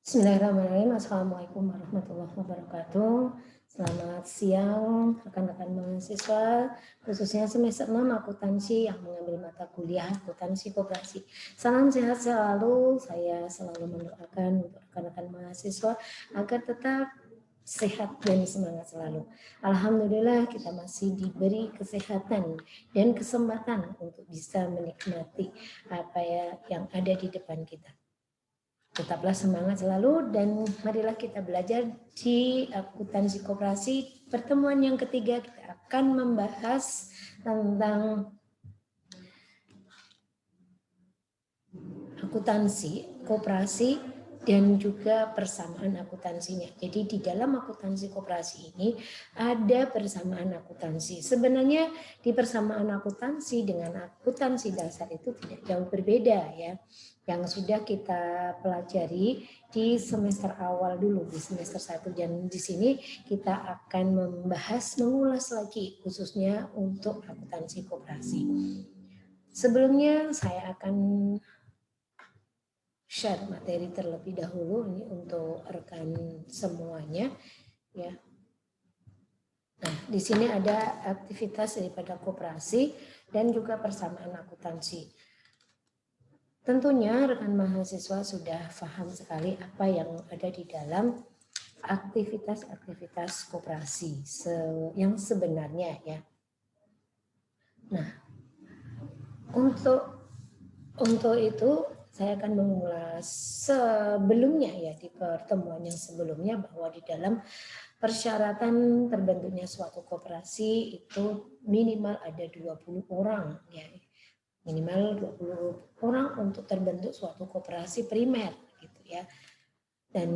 Bismillahirrahmanirrahim. Assalamualaikum warahmatullahi wabarakatuh. Selamat siang rekan-rekan mahasiswa, khususnya semester 6 akuntansi yang mengambil mata kuliah akuntansi koperasi. Salam sehat selalu. Saya selalu mendoakan untuk rekan-rekan mahasiswa agar tetap sehat dan semangat selalu. Alhamdulillah kita masih diberi kesehatan dan kesempatan untuk bisa menikmati apa yang ada di depan kita. Tetaplah semangat selalu dan marilah kita belajar di akuntansi koperasi. Pertemuan yang ketiga kita akan membahas tentang akuntansi koperasi dan juga persamaan akuntansinya. Jadi di dalam akuntansi koperasi ini ada persamaan akuntansi. Sebenarnya di persamaan akuntansi dengan akuntansi dasar itu tidak jauh berbeda ya. Yang sudah kita pelajari di semester awal dulu, di semester 1. Dan di sini kita akan mengulas lagi khususnya untuk akuntansi koperasi. Sebelumnya saya akan share materi terlebih dahulu ini untuk rekan semuanya ya. Nah, di sini ada aktivitas daripada koperasi dan juga persamaan akuntansi. Tentunya rekan mahasiswa sudah paham sekali apa yang ada di dalam aktivitas-aktivitas koperasi yang sebenarnya ya. Nah, untuk itu saya akan mengulas sebelumnya ya di pertemuan yang sebelumnya bahwa di dalam persyaratan terbentuknya suatu koperasi itu minimal ada 20 orang ya. Minimal 20 orang untuk terbentuk suatu koperasi primer gitu ya. Dan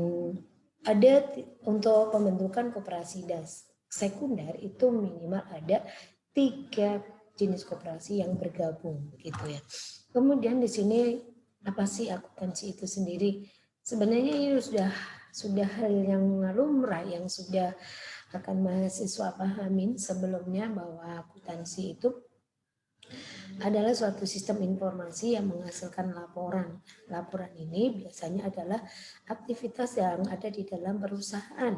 ada untuk pembentukan koperasi sekunder itu minimal ada 3 jenis koperasi yang bergabung gitu ya. Kemudian di sini apa sih akuntansi itu sendiri? Sebenarnya ini sudah hal yang lumrah yang sudah akan mahasiswa pahamin sebelumnya bahwa akuntansi itu adalah suatu sistem informasi yang menghasilkan laporan. Laporan ini biasanya adalah aktivitas yang ada di dalam perusahaan.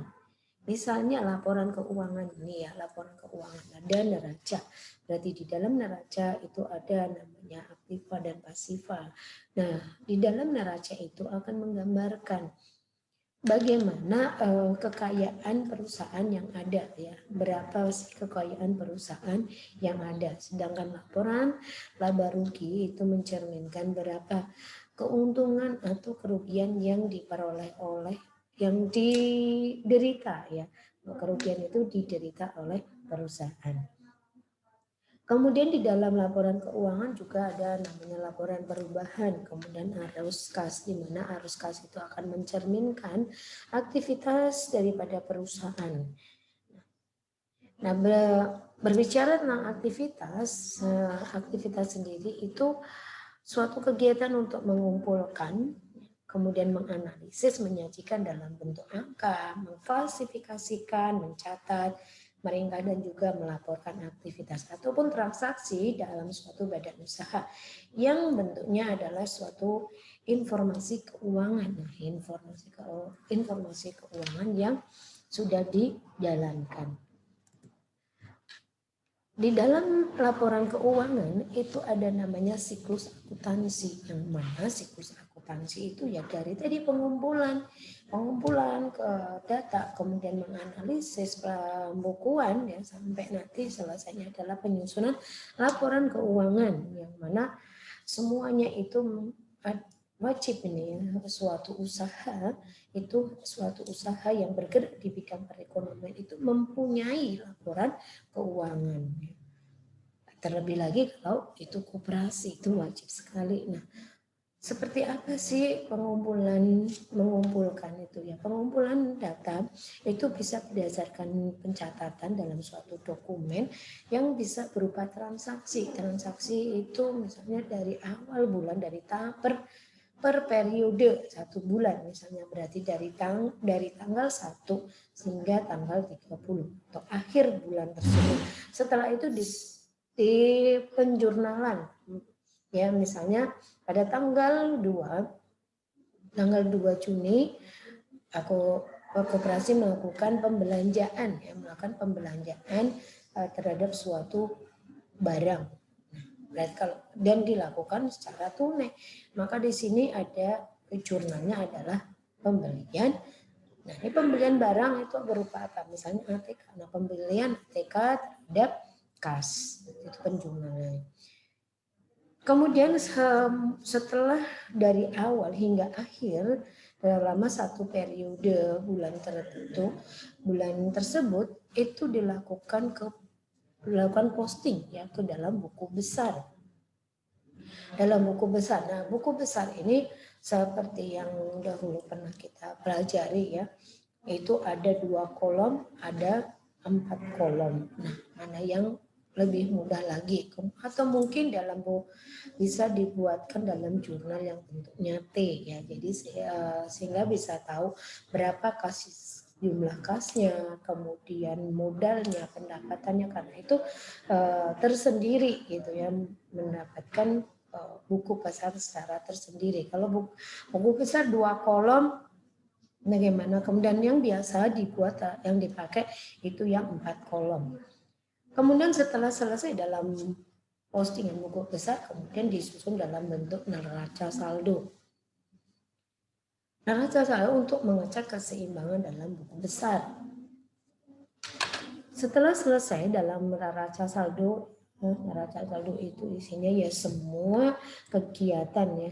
Misalnya laporan keuangan ini ya, laporan keuangan ada neraca. Berarti di dalam neraca itu ada namanya aktiva dan pasiva. Nah, di dalam neraca itu akan menggambarkan bagaimana kekayaan perusahaan yang ada ya, berapa sih kekayaan perusahaan yang ada. Sedangkan laporan laba rugi itu mencerminkan berapa keuntungan atau kerugian yang diperoleh oleh yang diderita ya. Kerugian itu diderita oleh perusahaan. Kemudian di dalam laporan keuangan juga ada namanya laporan perubahan, kemudian arus kas, di mana arus kas itu akan mencerminkan aktivitas daripada perusahaan. Nah, berbicara tentang aktivitas sendiri itu suatu kegiatan untuk mengumpulkan, kemudian menganalisis, menyajikan dalam bentuk angka, mengklasifikasikan, mencatat, meringkas dan juga melaporkan aktivitas ataupun transaksi dalam suatu badan usaha yang bentuknya adalah suatu informasi keuangan. Nah, informasi keuangan yang sudah dijalankan. Di dalam laporan keuangan itu ada namanya siklus akuntansi, yang mana siklus akuntansi itu ya dari tadi pengumpulan ke data, kemudian menganalisis pembukuan ya sampai nanti selesainya adalah penyusunan laporan keuangan, yang mana semuanya itu wajib ini ya, suatu usaha yang bergerak di bidang perekonomian itu mempunyai laporan keuangan. Terlebih lagi kalau itu koperasi itu wajib sekali. Nah, seperti apa sih mengumpulkan itu ya? Pengumpulan data itu bisa berdasarkan pencatatan dalam suatu dokumen yang bisa berupa transaksi. Transaksi itu misalnya dari awal bulan, per periode 1 bulan misalnya, berarti dari tanggal 1 sehingga tanggal 30 atau akhir bulan tersebut. Setelah itu di penjurnalan ya, misalnya pada tanggal 2 Juni koperasi melakukan pembelanjaan, ya, melakukan pembelanjaan terhadap suatu barang. Berarti kalau dan dilakukan secara tunai, maka di sini ada jurnalnya adalah pembelian. Nah, ini pembelian barang itu berupa apa? Misalnya ATK. Nah, pembelian ATK terhadap kas, itu penjurnalnya. Kemudian setelah dari awal hingga akhir selama satu periode bulan tertentu, bulan tersebut itu dilakukan posting ya ke dalam buku besar. Dalam buku besar. Nah, buku besar ini seperti yang dahulu pernah kita pelajari ya, itu ada 2 kolom, ada 4 kolom. Nah, mana yang lebih mudah lagi atau mungkin bisa dibuatkan dalam jurnal yang bentuknya T ya, jadi sehingga bisa tahu berapa jumlah kasnya, kemudian modalnya, pendapatannya, karena itu tersendiri gitu ya, mendapatkan buku besar secara tersendiri. Kalau buku besar 2 kolom, bagaimana? Kemudian yang biasa dibuat, yang dipakai itu yang 4 kolom. Kemudian setelah selesai dalam postingan buku besar, kemudian disusun dalam bentuk neraca saldo. Neraca saldo untuk mengecek keseimbangan dalam buku besar. Setelah selesai dalam neraca saldo itu isinya ya semua kegiatan ya.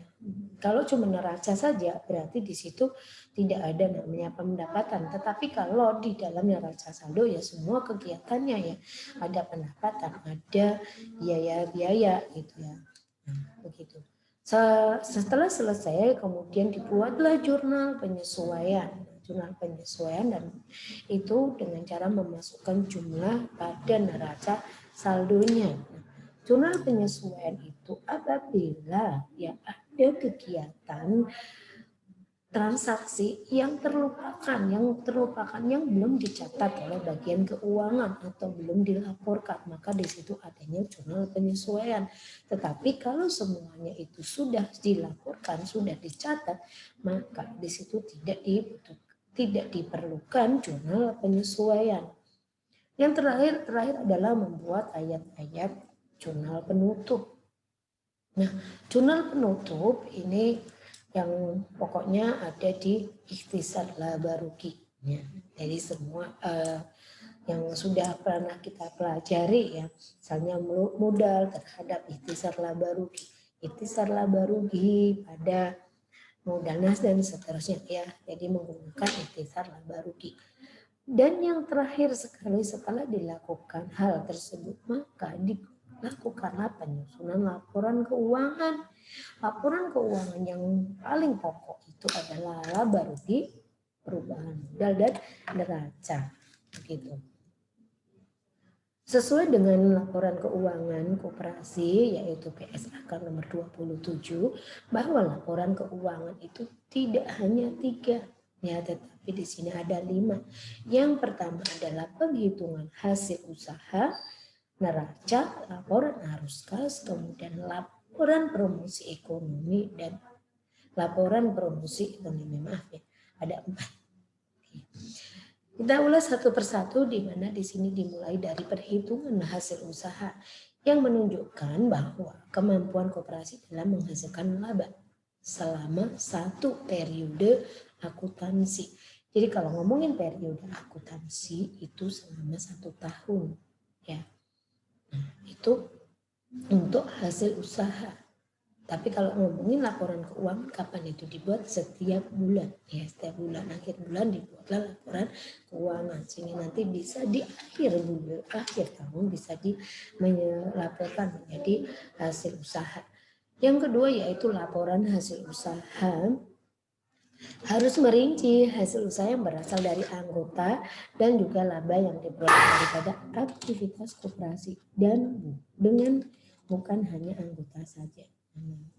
Kalau cuma neraca saja berarti di situ tidak ada namanya pendapatan. Tetapi kalau di dalam neraca saldo ya semua kegiatannya ya, ada pendapatan, ada biaya-biaya gitu ya. Nah, begitu. Setelah selesai kemudian dibuatlah jurnal penyesuaian dan itu dengan cara memasukkan jumlah pada neraca saldonya. Jurnal penyesuaian itu apabila ya ada kegiatan transaksi yang terlupakan yang belum dicatat oleh bagian keuangan atau belum dilaporkan, maka di situ adanya jurnal penyesuaian. Tetapi kalau semuanya itu sudah dilaporkan, sudah dicatat, maka di situ tidak diperlukan jurnal penyesuaian. Yang terakhir adalah membuat ayat-ayat jurnal penutup. Nah, jurnal penutup ini yang pokoknya ada di ikhtisar laba rugi. Ya. Jadi semua yang sudah pernah kita pelajari ya, misalnya modal terhadap ikhtisar laba rugi. Ikhtisar laba rugi pada modal nas dan seterusnya ya. Jadi menggunakan ikhtisar laba rugi. Dan yang terakhir sekali setelah dilakukan hal tersebut, maka dilakukanlah penyusunan laporan keuangan. Laporan keuangan yang paling pokok itu adalah laba rugi, perubahan modal dan neraca. Begitu. Sesuai dengan laporan keuangan koperasi yaitu PSAK nomor 27, bahwa laporan keuangan itu tidak hanya 3 ya, tetapi di sini ada 5. Yang pertama adalah penghitungan hasil usaha, neraca, laporan arus kas, kemudian laporan promosi ekonomi dan laporan promosi ekonomi, ada 4. Kita ulas satu persatu, di mana di sini dimulai dari perhitungan hasil usaha yang menunjukkan bahwa kemampuan koperasi dalam menghasilkan laba selama satu periode akuntansi. Jadi kalau ngomongin periode akuntansi itu selama 1 tahun ya. Nah, itu untuk hasil usaha. Tapi kalau ngomongin laporan keuangan, kapan itu dibuat? Setiap bulan. Ya, setiap bulan, akhir bulan dibuatlah laporan keuangan. Sehingga nanti bisa di akhir tahun bisa dilaporkan menjadi hasil usaha. Yang kedua yaitu laporan hasil usaha. Harus merinci hasil usaha yang berasal dari anggota dan juga laba yang diperoleh daripada aktivitas koperasi dan dengan bukan hanya anggota saja.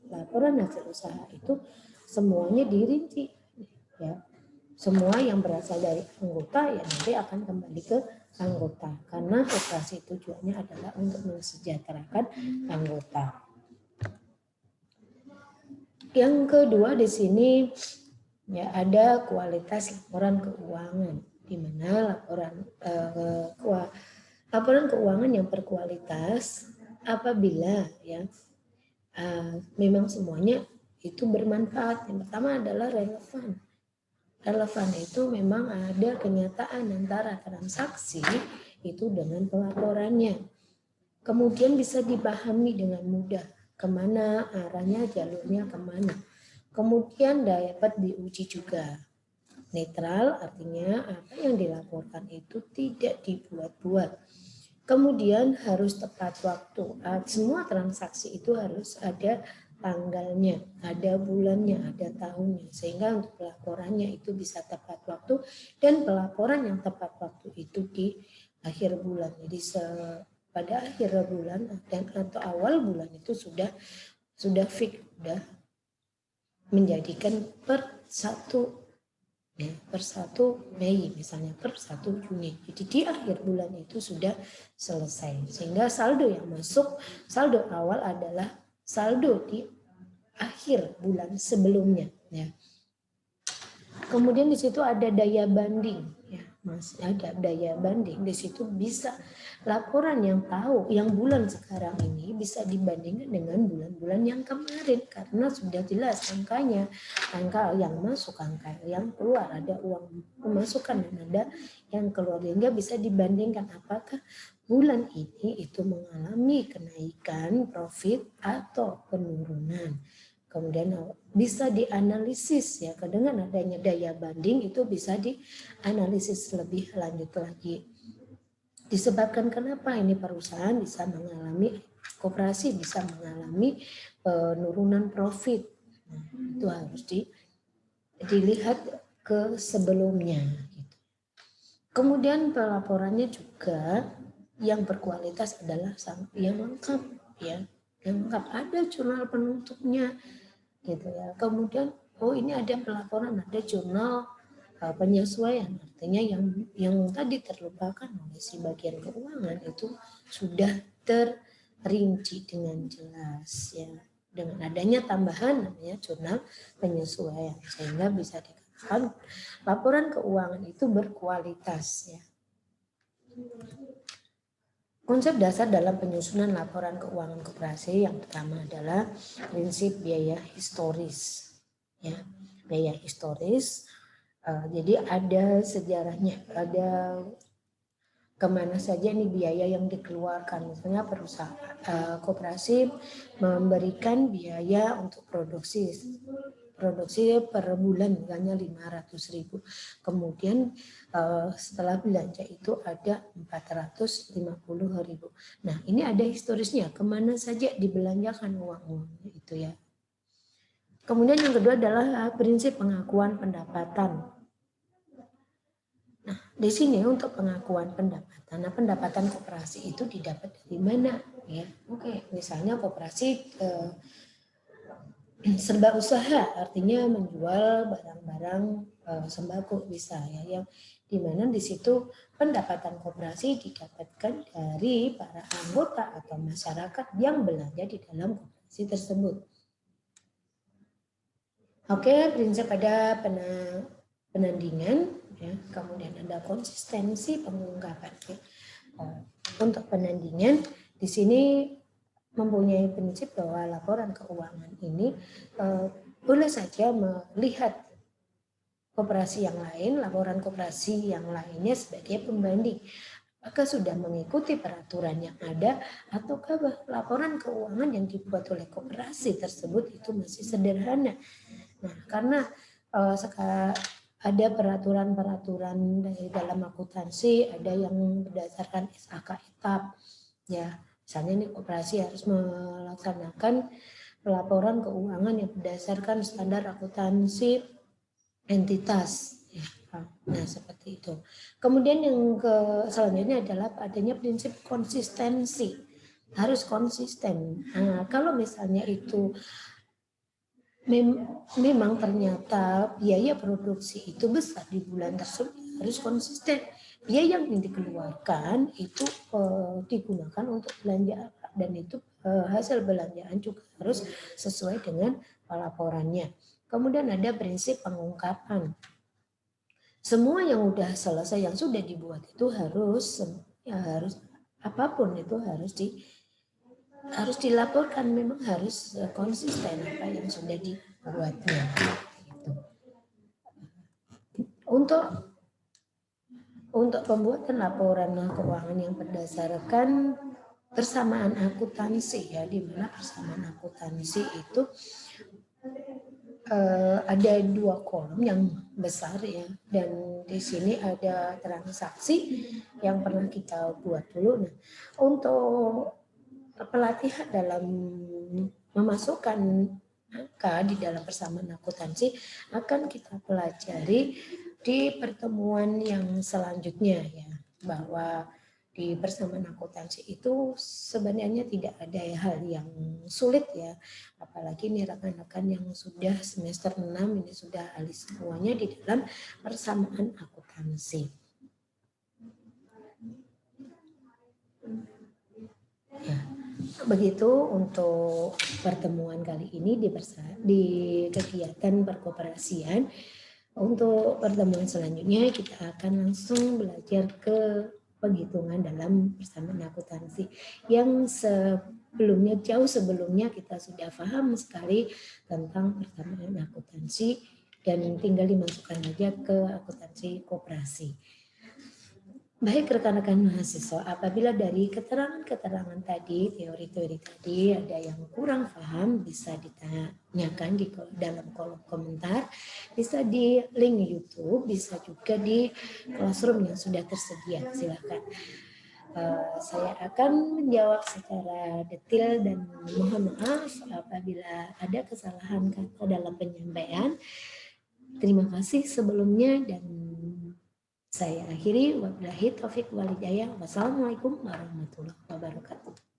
Laporan hasil usaha itu semuanya dirinci ya. Semua yang berasal dari anggota ya nanti akan kembali ke anggota, karena koperasi tujuannya adalah untuk mensejahterakan anggota. Yang kedua di sini Ya, ada kualitas laporan keuangan, di mana laporan keuangan yang berkualitas apabila ya memang semuanya itu bermanfaat. Yang pertama adalah relevan. Relevan itu memang ada kenyataan antara transaksi itu dengan pelaporannya. Kemudian bisa dipahami dengan mudah kemana arahnya, jalurnya kemana. Kemudian dapat diuji juga. Netral artinya apa yang dilaporkan itu tidak dibuat-buat. Kemudian harus tepat waktu. Semua transaksi itu harus ada tanggalnya, ada bulannya, ada tahunnya. Sehingga untuk pelaporannya itu bisa tepat waktu, dan pelaporan yang tepat waktu itu di akhir bulan. Jadi pada akhir bulan dan atau awal bulan itu sudah fix, sudah menjadikan per 1 Mei misalnya, per 1 Juni. Jadi di akhir bulan itu sudah selesai. Sehingga saldo yang masuk, saldo awal adalah saldo di akhir bulan sebelumnya. Ya. Kemudian di situ ada daya banding. Ya, masih ada daya banding. Di situ bisa laporan yang bulan sekarang ini bisa dibandingkan dengan bulan-bulan yang kemarin, karena sudah jelas angkanya, angka yang masuk, angka yang keluar, ada uang pemasukan dan ada yang keluar, sehingga bisa dibandingkan apakah bulan ini itu mengalami kenaikan profit atau penurunan. Kemudian bisa dianalisis ya, dengan adanya daya banding itu bisa dianalisis lebih lanjut lagi. Disebabkan kenapa ini perusahaan bisa mengalami, koperasi bisa mengalami penurunan profit. Nah, itu harus dilihat ke sebelumnya. Gitu. Kemudian pelaporannya juga yang berkualitas adalah yang lengkap, ya, yang lengkap, ada jurnal penutupnya, gitu ya. Kemudian ini ada pelaporan, ada jurnal penyesuaian, artinya yang tadi terlupakan oleh si bagian keuangan itu sudah terinci dengan jelas ya, dengan adanya tambahan namanya jurnal penyesuaian, sehingga bisa dikatakan laporan keuangan itu berkualitas ya. Konsep dasar dalam penyusunan laporan keuangan koperasi yang pertama adalah prinsip biaya historis ya, biaya historis. Jadi ada sejarahnya, ada kemana saja nih biaya yang dikeluarkan. Misalnya perusahaan koperasi memberikan biaya untuk produksi per bulan misalnya 500.000. Kemudian setelah belanja itu ada 450.000. Nah, ini ada historisnya, kemana saja dibelanjakan uang-uangnya itu ya. Kemudian yang kedua adalah prinsip pengakuan pendapatan. Nah, di sini untuk pengakuan pendapatan, pendapatan koperasi itu didapat dari mana? Ya, oke. Misalnya koperasi serba usaha, artinya menjual barang-barang sembako bisa ya, yang dimana di situ pendapatan koperasi didapatkan dari para anggota atau masyarakat yang belanja di dalam koperasi tersebut. Oke, prinsip ada penandingan, ya, kemudian ada konsistensi pengungkapan. Ya. Untuk penandingan di sini mempunyai prinsip bahwa laporan keuangan ini boleh saja melihat koperasi yang lain, laporan koperasi yang lainnya sebagai pembanding. Apakah sudah mengikuti peraturan yang ada, ataukah laporan keuangan yang dibuat oleh koperasi tersebut itu masih sederhana. Nah, karena sekarang ada peraturan-peraturan dari dalam akuntansi, ada yang berdasarkan SAK etap, ya. Misalnya ini koperasi harus melaksanakan pelaporan keuangan yang berdasarkan standar akuntansi entitas. Ya. Nah, seperti itu. Kemudian yang selanjutnya adalah adanya prinsip konsistensi. Harus konsisten. Nah, kalau misalnya itu memang ternyata biaya produksi itu besar di bulan tersebut, harus konsisten. Biaya yang dikeluarkan itu digunakan untuk belanja, dan itu hasil belanjaan juga harus sesuai dengan laporannya. Kemudian ada prinsip pengungkapan. Semua yang udah selesai, yang sudah dibuat itu harus apapun itu harus dilaporkan, memang harus konsisten apa yang sudah dibuatnya. Gitu. Untuk pembuatan laporan keuangan yang berdasarkan persamaan akuntansi, ya, di mana persamaan akuntansi itu ada 2 kolom yang besar, ya, dan di sini ada transaksi yang pernah kita buat dulu. Nah, untuk pelatihan dalam memasukkan angka di dalam persamaan akuntansi akan kita pelajari di pertemuan yang selanjutnya, ya, bahwa di persamaan akuntansi itu sebenarnya tidak ada hal yang sulit, ya, apalagi nih rekan-rekan yang sudah semester 6 ini sudah ahli semuanya di dalam persamaan akuntansi. Ya, begitu untuk pertemuan kali ini di kegiatan perkoperasian. Untuk pertemuan selanjutnya kita akan langsung belajar ke penghitungan dalam persamaan akuntansi yang jauh sebelumnya kita sudah paham sekali tentang persamaan akuntansi dan tinggal dimasukkan saja ke akuntansi koperasi. Baik rekan-rekan mahasiswa, apabila dari keterangan-keterangan tadi, teori-teori tadi ada yang kurang paham, bisa ditanyakan di dalam kolom komentar, bisa di link YouTube, bisa juga di classroom yang sudah tersedia. Silakan. Saya akan menjawab secara detail dan mohon maaf apabila ada kesalahan kata dalam penyampaian. Terima kasih sebelumnya dan saya akhiri. Wabillahi taufiq wal hidayah. Wassalamualaikum warahmatullahi wabarakatuh.